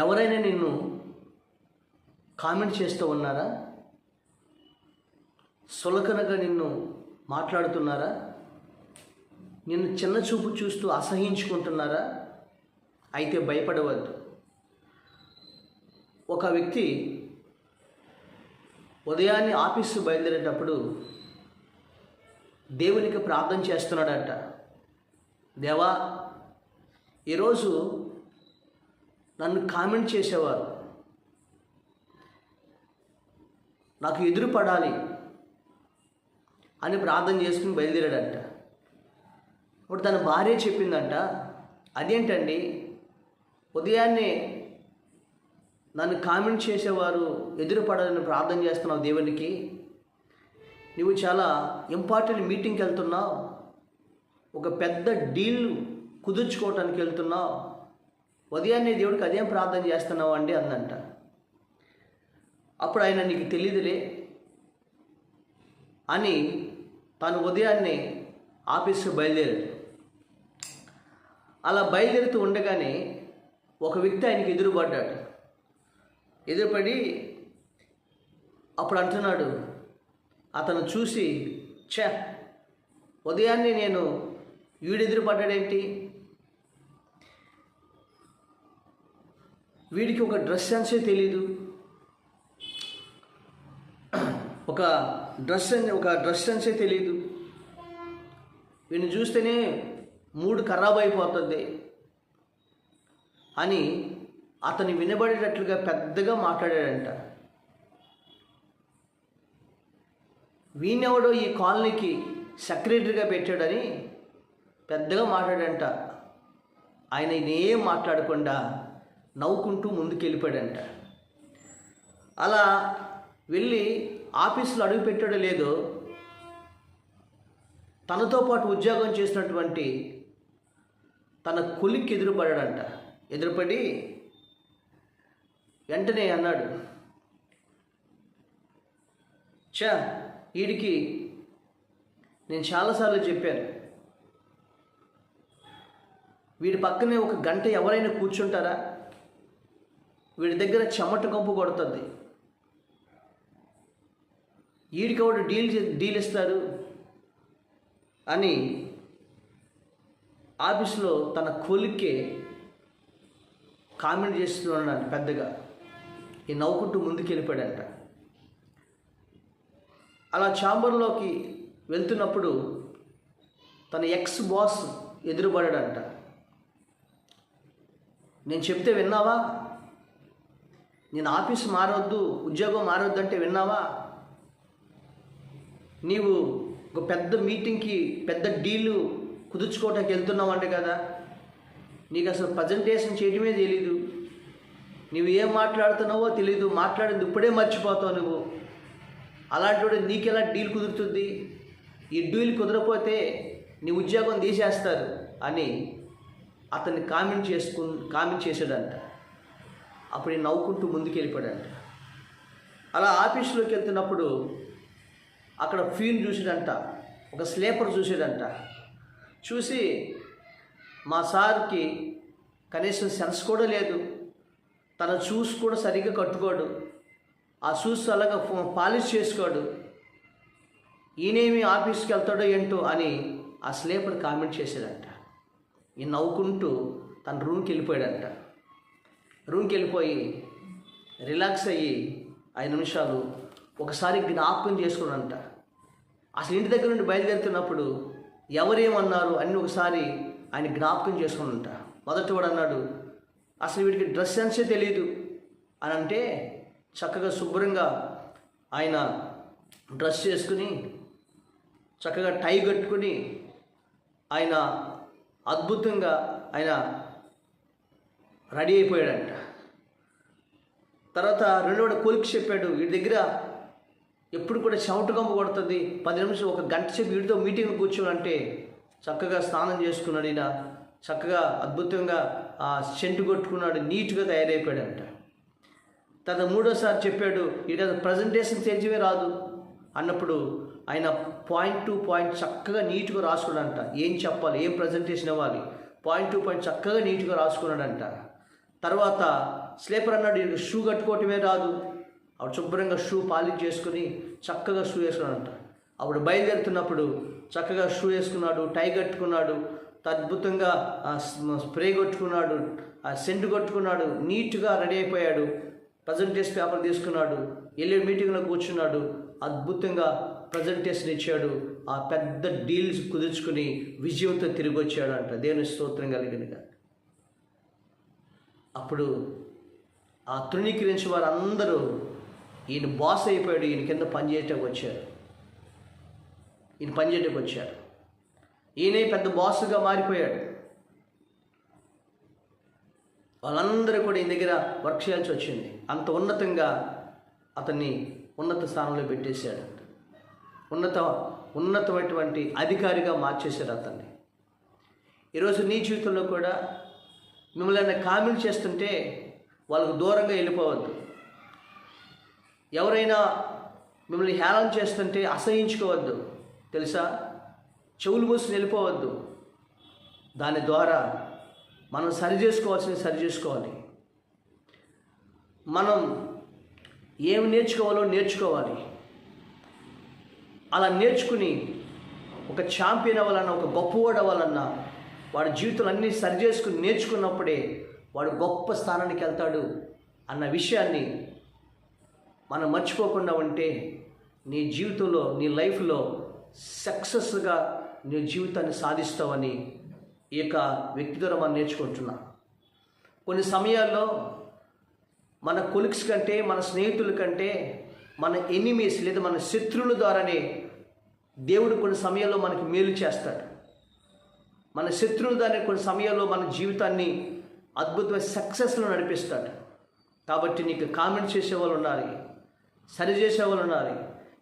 ఎవరైనా నిన్ను కామెంట్ చేస్తూ ఉన్నారా? సులకనగా నిన్ను మాట్లాడుతున్నారా? నిన్ను చిన్న చూపు చూస్తూ అసహించుకుంటున్నారా? అయితే భయపడవద్దు. ఒక వ్యక్తి ఉదయాన్నే ఆఫీసు బయలుదేరేటప్పుడు దేవునికి ప్రార్థన చేస్తున్నాడట. దేవా, ఈరోజు నన్ను కామెంట్ చేసేవారు నాకు ఎదురు పడాలి అని ప్రార్థన చేసుకుని బయలుదేరాడంట. ఇప్పుడు తన భార్య చెప్పిందంట, అదేంటండి ఉదయాన్నే నన్ను కామెంట్ చేసేవారు ఎదురు పడాలని ప్రార్థన చేస్తున్నావు దేవునికి, నువ్వు చాలా ఇంపార్టెంట్ మీటింగ్కి వెళ్తున్నావు, ఒక పెద్ద డీల్ కుదుర్చుకోవటానికి వెళ్తున్నావు, ఉదయాన్నే దేవుడికి అదేం ప్రార్థన చేస్తున్నావు అండి అందంట. అప్పుడు ఆయన నీకు తెలియదులే అని తాను ఉదయాన్నే ఆఫీస్కి బయలుదేరాడు. అలా బయలుదేరుతూ ఉండగానే ఒక వ్యక్తి ఆయనకి ఎదురుపడ్డాడు. ఎదురుపడి అప్పుడు అంటున్నాడు, అతను చూసి, ఛ, ఉదయాన్నే నేను వీడు ఎదురుపడ్డాడేంటి, వీడికి ఒక డ్రెస్ సెన్సే తెలీదు, ఒక డ్రెస్ సెన్సే తెలీదు, వీడిని చూస్తేనే మూడు ఖరాబ్ అయిపోతుంది అని అతని వినబడేటట్లుగా పెద్దగా మాట్లాడాడంట. వీణెవడో ఈ కాలనీకి సెక్రటరీగా పెట్టాడని పెద్దగా మాట్లాడంట. ఆయన ఏం మాట్లాడకుండా నవ్వుకుంటూ ముందుకు వెళ్ళిపోయాడంట. అలా వెళ్ళి ఆఫీసులో అడుగు పెట్టాడో లేదో, తనతో పాటు ఉద్యోగం చేసినటువంటి తన కొలిక్కి ఎదురుపడాడంట. ఎదురుపడి వెంటనే అన్నాడు, వీడికి నేను చాలాసార్లు చెప్పాను, వీడి పక్కనే ఒక గంట ఎవరైనా కూర్చుంటారా? వీడి దగ్గర చెమట కంపు కొడుతుంది, వీడికి ఒకటి డీల్ ఇస్తారు అని ఆఫీసులో తన కొలిక్కే కామెంట్ చేస్తున్నాడు పెద్దగా. ఈ నవ్వుకుంటూ ముందుకు వెళ్ళిపోయాడంట. అలా ఛాంబర్లోకి వెళ్తున్నప్పుడు తన ఎక్స్ బాస్ ఎదురుపడాడంట. నేను చెప్తే విన్నావా? నేను ఆఫీస్ మారవద్దు, ఉద్యోగం మారవద్దు అంటే విన్నావా? నీవు ఒక పెద్ద మీటింగ్కి పెద్ద డీలు కుదుర్చుకోవటానికి వెళ్తున్నావు అంటే కదా, నీకు అసలు ప్రజెంటేషన్ చేయడమే తెలీదు, నువ్వు ఏం మాట్లాడుతున్నావో తెలీదు, మాట్లాడింది ఇప్పుడే మర్చిపోతావు నువ్వు, అలాంటి నీకు ఎలా డీల్ కుదురుతుంది, ఈ డీల్ కుదరపోతే నీ ఉద్యోగం తీసేస్తారు అని అతన్ని కామెంట్ చేశాడంట. అప్పుడు నవ్వుకుంటూ ముందుకు వెళ్ళిపోయాడంట. అలా ఆఫీసులోకి వెళ్తున్నప్పుడు అక్కడ ఫ్యూన్ చూసాడంట, ఒక స్లీపర్ చూసాడంట. చూసి, మా సార్కి కనీసం సెన్స్ కూడా లేదు, తన షూస్ కూడా సరిగ్గా కట్టుకోడు, ఆ షూస్ అలాగా పాలిష్ చేసుకోడు, ఈయనేమి ఆఫీస్కి వెళ్తాడో ఏంటో అని ఆ స్లీపర్ కామెంట్ చేశాడంట. ఈ నవ్వుకుంటూ తన రూమ్కి వెళ్ళిపోయాడంట. రూమ్కి వెళ్ళిపోయి రిలాక్స్ అయ్యి 5 నిమిషాలు ఒకసారి జ్ఞాపకం చేసుకున్నాడంట. అసలు ఇంటి దగ్గర నుండి బయలుదేరుతున్నప్పుడు ఎవరేమన్నారు అన్నీ ఒకసారి ఆయన జ్ఞాపకం చేసుకున్నాడంట. మొదటివాడు అన్నాడు, అసలు వీడికి డ్రెస్ సెన్సే తెలియదు అని అంటే, చక్కగా శుభ్రంగా ఆయన డ్రెస్ చేసుకుని చక్కగా టై కట్టుకుని ఆయన అద్భుతంగా ఆయన రెడీ అయిపోయాడంట. తర్వాత రెండోవాడు కొలిక్కి చెప్పాడు, వీడి దగ్గర ఎప్పుడు కూడా చెమట కంపు కొడుతుంది, 10 నిమిషాలు ఒక గంట సేపు వీడితో మీటింగ్ కూర్చోనంటే చక్కగా స్నానం చేసుకున్నాడు, ఈయన చక్కగా అద్భుతంగా సెంటు కొట్టుకున్నాడు, నీట్గా తయారైపోయాడంట. తర్వాత మూడోసారి చెప్పాడు, వీడి ప్రజెంటేషన్ చేయడమే రాదు అన్నప్పుడు ఆయన పాయింట్ టు పాయింట్ చక్కగా నీట్గా రాసుకున్నాడంట. ఏం చెప్పాలి, ఏం ప్రజెంటేషన్ ఇవ్వాలి, పాయింట్ టు పాయింట్ చక్కగా నీట్గా రాసుకున్నాడంట. తర్వాత స్లీపర్ అన్నాడు, ఈయనకు షూ కట్టుకోవటమే రాదు. ఆవిడ శుభ్రంగా షూ పాలిష్ చేసుకుని చక్కగా షూ వేసుకున్నాడంట. అప్పుడు బయలుదేరుతున్నప్పుడు చక్కగా షూ వేసుకున్నాడు, టై కట్టుకున్నాడు, అద్భుతంగా స్ప్రే కొట్టుకున్నాడు, సెంటు కొట్టుకున్నాడు, నీట్గా రెడీ అయిపోయాడు. ప్రజెంటేషన్ పేపర్ తీసుకున్నాడు, వెళ్ళి మీటింగ్లో కూర్చున్నాడు, అద్భుతంగా ప్రజెంటేషన్ ఇచ్చాడు. ఆ పెద్ద డీల్స్ కుదుర్చుకుని విజయంతో తిరిగి వచ్చాడంట. దేవుని స్తోత్రం కలిగినగా. అప్పుడు ఆ తృణీకరించి వారందరూ ఈయన బాస్ అయిపోయాడు, ఈయన కింద పనిచేయటానికి వచ్చారు. ఈయనే పెద్ద బాస్గా మారిపోయాడు. వాళ్ళందరూ కూడా ఈయన దగ్గర వర్క్ చేయాల్సి వచ్చింది. అంత ఉన్నతంగా అతన్ని ఉన్నత స్థానంలో పెట్టేశాడు. ఉన్నతమైనటువంటి అధికారిగా మార్చేశారు అతన్ని. ఈరోజు నీ జీవితంలో కూడా మిమ్మల్ని కామెంట్ చేస్తుంటే వాళ్ళకు దూరంగా వెళ్ళిపోవద్దు. ఎవరైనా మిమ్మల్ని హేళన చేస్తుంటే అసహించుకోవద్దు. తెలుసా, చెవులు మూసుకుని వెళ్ళిపోవద్దు. దాని ద్వారా మనం సరి చేసుకోవాలి. మనం ఏమి నేర్చుకోవాలి. అలా నేర్చుకుని ఒక ఛాంపియన్ అవ్వాలన్నా, ఒక గొప్పవాడు అవ్వాలన్నా, వాడి జీవితం అన్నీ సరి చేసుకుని నేర్చుకున్నప్పుడే వాడు గొప్ప స్థానానికి వెళ్తాడు అన్న విషయాన్ని మనం మర్చిపోకుండా ఉంటే నీ జీవితంలో, నీ లైఫ్లో సక్సెస్గా నీ జీవితాన్ని సాధిస్తావని ఈ యొక్క వ్యక్తి ద్వారా మనం నేర్చుకుంటున్నాం. కొన్ని సమయాల్లో మన కొలీగ్స్ కంటే, మన స్నేహితుల కంటే, మన ఎనిమీస్ లేదా మన శత్రువుల ద్వారానే దేవుడు కొన్ని సమయాల్లో మనకి మేలు చేస్తాడు. మన శత్రువుల ద్వారా కొన్ని సమయాల్లో మన జీవితాన్ని అద్భుతమైన సక్సెస్లో నడిపిస్తాడు. కాబట్టి నీకు కామెంట్ చేసేవాళ్ళు ఉన్నారు, సరి చేసేవాళ్ళు ఉన్నారు.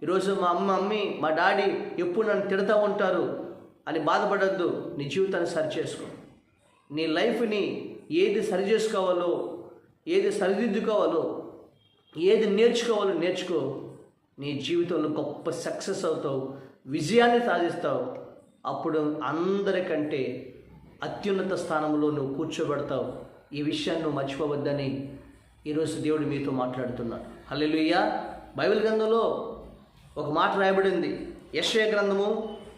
ఈరోజు మా మమ్మీ, మా డాడీ ఎప్పుడు నన్ను తిడతా ఉంటారు అని బాధపడద్దు. నీ జీవితాన్ని సరి చేసుకో. నీ లైఫ్ని ఏది సరి చేసుకోవాలో, ఏది సరిదిద్దుకోవాలో, ఏది నేర్చుకోవాలో నేర్చుకో. నీ జీవితంలో గొప్ప సక్సెస్ అవుతావు, విజయాన్ని సాధిస్తావు. అప్పుడు అందరికంటే అత్యున్నత స్థానంలో నువ్వు కూర్చోబెడతావు. ఈ విషయాన్ని నువ్వు మర్చిపోవద్దని ఈరోజు దేవుడు మీతో మాట్లాడుతున్నాడు. హల్లెలూయా. బైబిల్ గ్రంథంలో ఒక మాట రాయబడింది. యెషయా గ్రంథము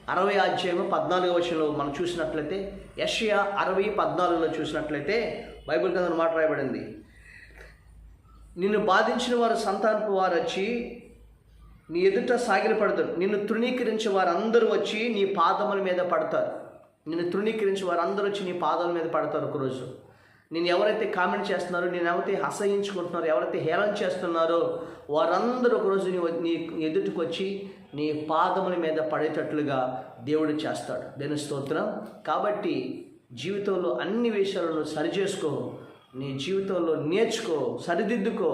60వ అధ్యాయము 14వ వచనంలో మనం చూసినట్లయితే, యెషయా 60:14లో చూసినట్లయితే బైబిల్ గ్రంథంలో మాట రాయబడింది. నిన్ను బాధించిన వారు సంతానపు వారు వచ్చి నీ ఎదుట సాగిలపడతారు. నిన్ను తృణీకరించే వారందరూ వచ్చి నీ పాదముల మీద పడతారు. ఒకరోజు నేను ఎవరైతే కామెంట్ చేస్తున్నారో, నేను ఎవరైతే అసహించుకుంటున్నారో, ఎవరైతే హేళన చేస్తున్నారో వారందరూ ఒకరోజు నీ ఎదుటికి వచ్చి నీ పాదముల మీద పడేటట్లుగా దేవుడు చేస్తాడు. దేవుని స్తోత్రం. కాబట్టి జీవితంలో అన్ని విషయాలను సరిచేసుకో, నీ జీవితంలో నేర్చుకో, సరిదిద్దుకో.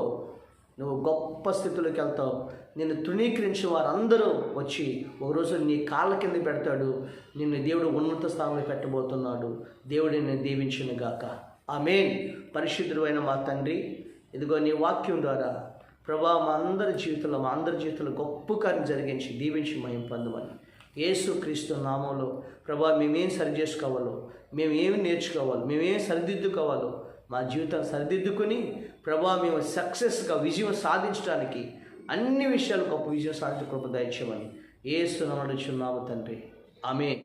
నువ్వు గొప్ప స్థితిలోకి వెళ్తావు. నిన్ను తృణీకరించి వారందరూ వచ్చి ఒకరోజు నీ కాళ్ళ కింద పెడతాడు. నిన్ను దేవుడు ఉన్నత స్థానంలో పెట్టబోతున్నాడు. దేవుడు నిన్ను దీవించును గాక. ఆమేన్. పరిశుద్ధుడు అయిన మా తండ్రి, ఇదిగో నీ వాక్యం ద్వారా ప్రభా మా అందరి జీవితంలో గొప్ప కార్యం జరిగించి దీవించి మహిమ పొందమని యేసు క్రీస్తు నామంలో ప్రభా మేమేం సరి చేసుకోవాలో, మేమేమి నేర్చుకోవాలో, మేమేం సరిదిద్దుకోవాలో మా జీవితాన్ని సరిదిద్దుకొని ప్రభా మేము సక్సెస్గా విజయం సాధించడానికి, అన్ని విషయాలు గొప్ప విజయం సాధించే కృప దయచేయమని యేసు నామములో అడుగుచున్నాము తండ్రి. ఆమేన్.